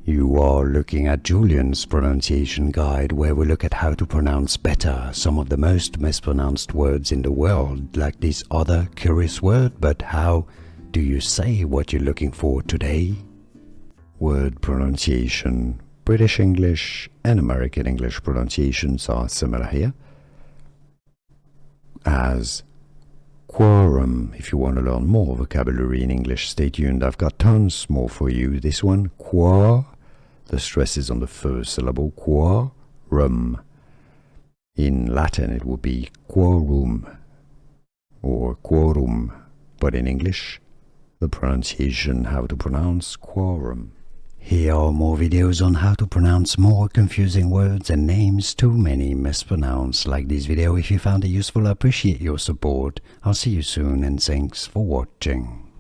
You are looking at Julian's pronunciation guide, where we look at how to pronounce better some of the most mispronounced words in the world, like this other curious word. But how do you say what you're looking for today? Word pronunciation. British English and American English pronunciations are similar here. As quorum. If you want to learn more vocabulary in English, stay tuned. I've got tons more for you. This one, quor. The stress is on the first syllable, quorum. In Latin, it would be quorum or quorum. But in English, the pronunciation, how to pronounce quorum. Here are more videos on how to pronounce more confusing words and names too many mispronounced. Like this video if you found it useful. I appreciate your support. I'll see you soon and thanks for watching.